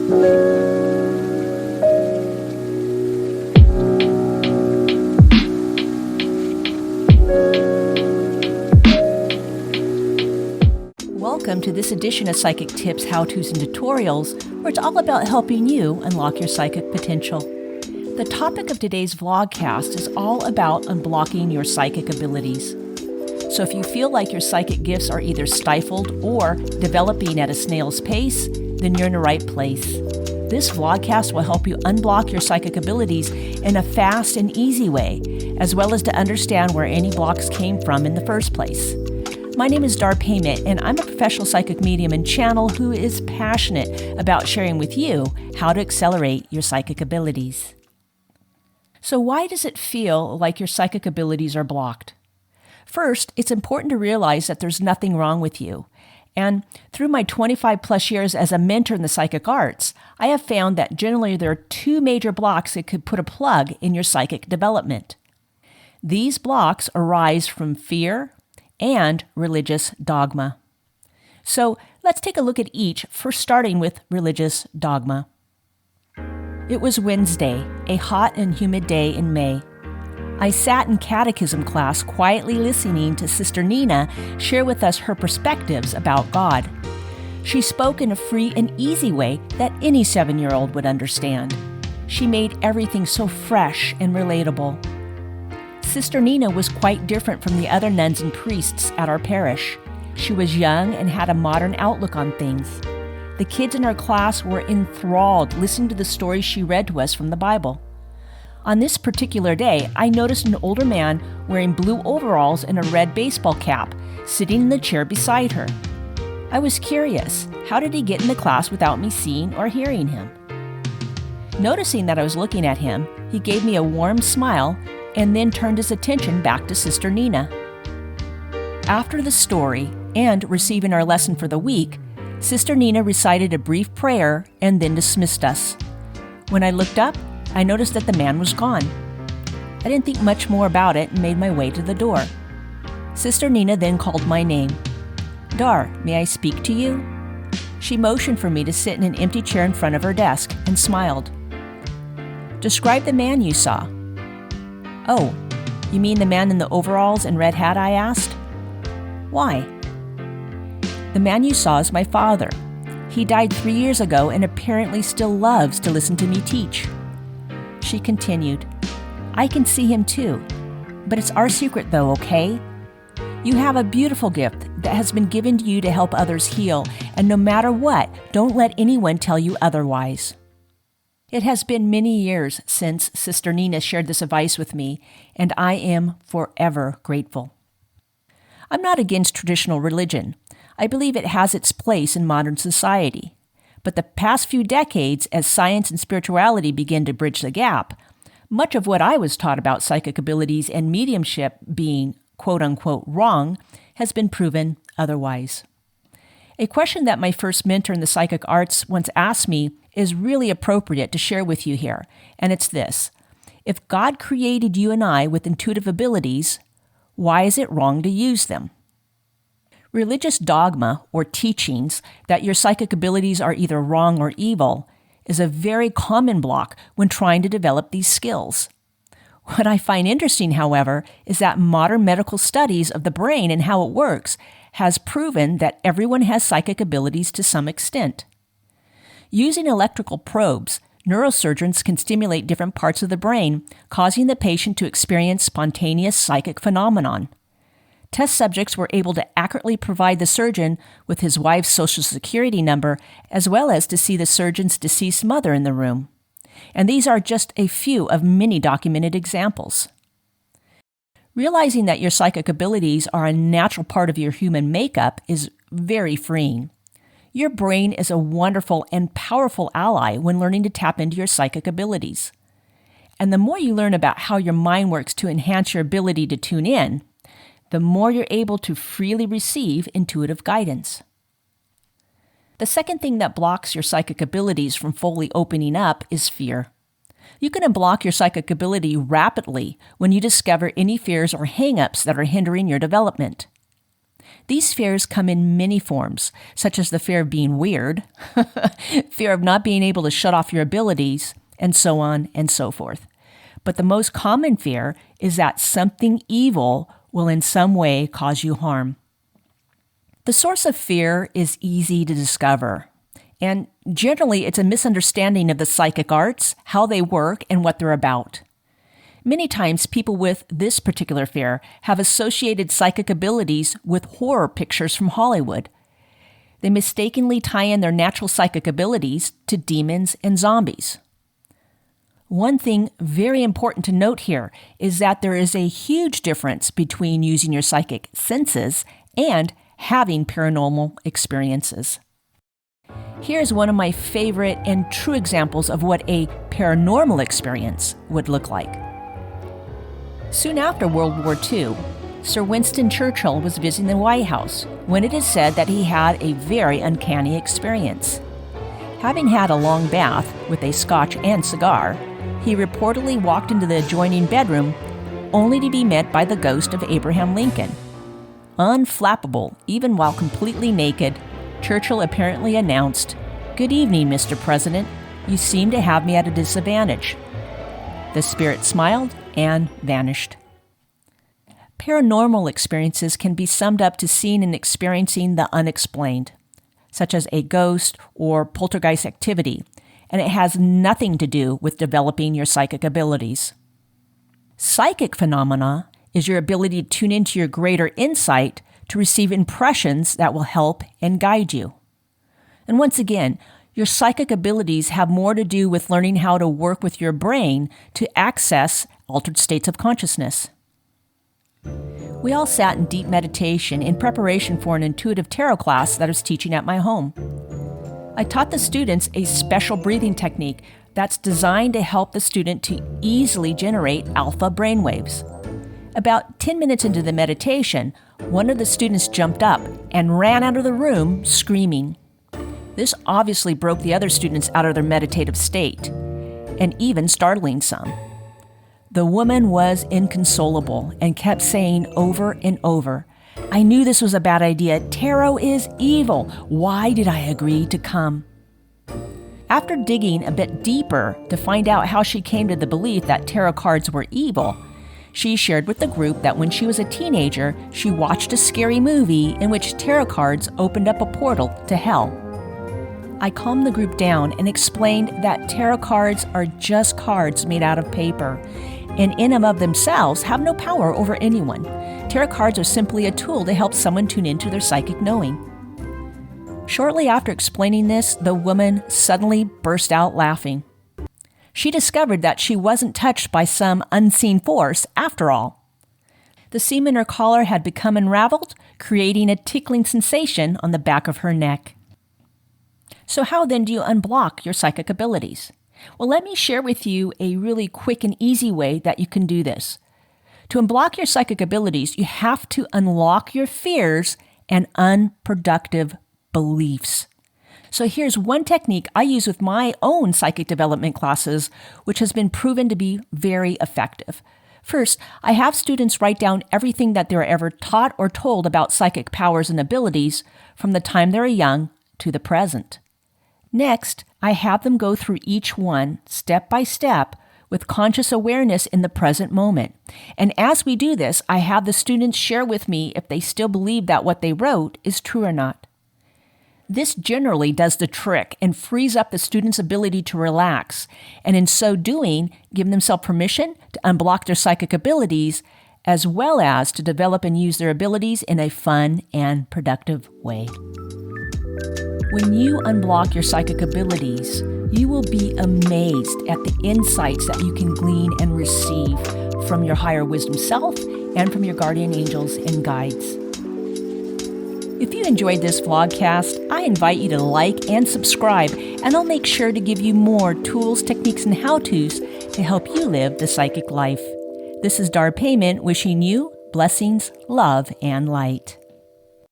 Welcome to this edition of Psychic Tips, How-Tos, and Tutorials, where it's all about helping you unlock your psychic potential. The topic of today's vlogcast is all about unblocking your psychic abilities. So if you feel like your psychic gifts are either stifled or developing at a snail's pace, then you're in the right place. This vlogcast will help you unblock your psychic abilities in a fast and easy way, as well as to understand where any blocks came from in the first place. My name is Dar Payment, and I'm a professional psychic medium and channel who is passionate about sharing with you how to accelerate your psychic abilities. So why does it feel like your psychic abilities are blocked? First, it's important to realize that there's nothing wrong with you. And through my 25 plus years as a mentor in the psychic arts, I have found that generally there are two major blocks that could put a plug in your psychic development. These blocks arise from fear and religious dogma. So let's take a look at each, first starting with religious dogma. It was Wednesday, a hot and humid day in May. I sat in catechism class quietly listening to Sister Nina share with us her perspectives about God. She spoke in a free and easy way that any 7-year-old would understand. She made everything so fresh and relatable. Sister Nina was quite different from the other nuns and priests at our parish. She was young and had a modern outlook on things. The kids in our class were enthralled listening to the stories she read to us from the Bible. On this particular day, I noticed an older man wearing blue overalls and a red baseball cap, sitting in the chair beside her. I was curious, how did he get in the class without me seeing or hearing him? Noticing that I was looking at him, he gave me a warm smile and then turned his attention back to Sister Nina. After the story and receiving our lesson for the week, Sister Nina recited a brief prayer and then dismissed us. When I looked up, I noticed that the man was gone. I didn't think much more about it and made my way to the door. Sister Nina then called my name. "Dar, may I speak to you?" She motioned for me to sit in an empty chair in front of her desk and smiled. "Describe the man you saw." "Oh, you mean the man in the overalls and red hat?" I asked. "Why?" "The man you saw is my father. He died 3 years ago and apparently still loves to listen to me teach." She continued, "I can see him too, but it's our secret though, okay? You have a beautiful gift that has been given to you to help others heal, and no matter what, don't let anyone tell you otherwise." It has been many years since Sister Nina shared this advice with me, and I am forever grateful. I'm not against traditional religion. I believe it has its place in modern society. But the past few decades, as science and spirituality begin to bridge the gap, much of what I was taught about psychic abilities and mediumship being quote-unquote wrong has been proven otherwise. A question that my first mentor in the psychic arts once asked me is really appropriate to share with you here, and it's this: if God created you and I with intuitive abilities, why is it wrong to use them? Religious dogma, or teachings that your psychic abilities are either wrong or evil, is a very common block when trying to develop these skills. What I find interesting, however, is that modern medical studies of the brain and how it works has proven that everyone has psychic abilities to some extent. Using electrical probes, neurosurgeons can stimulate different parts of the brain, causing the patient to experience spontaneous psychic phenomenon. Test subjects were able to accurately provide the surgeon with his wife's social security number, as well as to see the surgeon's deceased mother in the room. And these are just a few of many documented examples. Realizing that your psychic abilities are a natural part of your human makeup is very freeing. Your brain is a wonderful and powerful ally when learning to tap into your psychic abilities. And the more you learn about how your mind works to enhance your ability to tune in, the more you're able to freely receive intuitive guidance. The second thing that blocks your psychic abilities from fully opening up is fear. You can unblock your psychic ability rapidly when you discover any fears or hang-ups that are hindering your development. These fears come in many forms, such as the fear of being weird, fear of not being able to shut off your abilities, and so on and so forth. But the most common fear is that something evil will in some way cause you harm. The source of fear is easy to discover, and generally it's a misunderstanding of the psychic arts, how they work, and what they're about. Many times people with this particular fear have associated psychic abilities with horror pictures from Hollywood. They mistakenly tie in their natural psychic abilities to demons and zombies. One thing very important to note here is that there is a huge difference between using your psychic senses and having paranormal experiences. Here's one of my favorite and true examples of what a paranormal experience would look like. Soon after World War II, Sir Winston Churchill was visiting the White House when it is said that he had a very uncanny experience. Having had a long bath with a scotch and cigar, he reportedly walked into the adjoining bedroom only to be met by the ghost of Abraham Lincoln. Unflappable, even while completely naked, Churchill apparently announced, "Good evening, Mr. President. You seem to have me at a disadvantage." The spirit smiled and vanished. Paranormal experiences can be summed up to seeing and experiencing the unexplained, such as a ghost or poltergeist activity, and it has nothing to do with developing your psychic abilities. Psychic phenomena is your ability to tune into your greater insight to receive impressions that will help and guide you. And once again, your psychic abilities have more to do with learning how to work with your brain to access altered states of consciousness. We all sat in deep meditation in preparation for an intuitive tarot class that I was teaching at my home. I taught the students a special breathing technique that's designed to help the student to easily generate alpha brainwaves. About 10 minutes into the meditation, one of the students jumped up and ran out of the room screaming. This obviously broke the other students out of their meditative state, and even startling some. The woman was inconsolable and kept saying over and over, "I knew this was a bad idea. Tarot is evil. Why did I agree to come?" After digging a bit deeper to find out how she came to the belief that tarot cards were evil, she shared with the group that when she was a teenager, she watched a scary movie in which tarot cards opened up a portal to hell. I calmed the group down and explained that tarot cards are just cards made out of paper, and in and of themselves have no power over anyone. Tarot cards are simply a tool to help someone tune into their psychic knowing. Shortly after explaining this, the woman suddenly burst out laughing. She discovered that she wasn't touched by some unseen force after all. The seam in her collar had become unraveled, creating a tickling sensation on the back of her neck. So how then do you unblock your psychic abilities? Well, let me share with you a really quick and easy way that you can do this. To unblock your psychic abilities, you have to unlock your fears and unproductive beliefs. So here's one technique I use with my own psychic development classes, which has been proven to be very effective. First, I have students write down everything that they're ever taught or told about psychic powers and abilities from the time they're young to the present. Next, I have them go through each one step by step with conscious awareness in the present moment. And as we do this, I have the students share with me if they still believe that what they wrote is true or not. This generally does the trick and frees up the student's ability to relax, and in so doing, give themselves permission to unblock their psychic abilities, as well as to develop and use their abilities in a fun and productive way. When you unblock your psychic abilities, you will be amazed at the insights that you can glean and receive from your higher wisdom self and from your guardian angels and guides. If you enjoyed this vlogcast, I invite you to like and subscribe, and I'll make sure to give you more tools, techniques, and how-tos to help you live the psychic life. This is Dar Payment wishing you blessings, love, and light.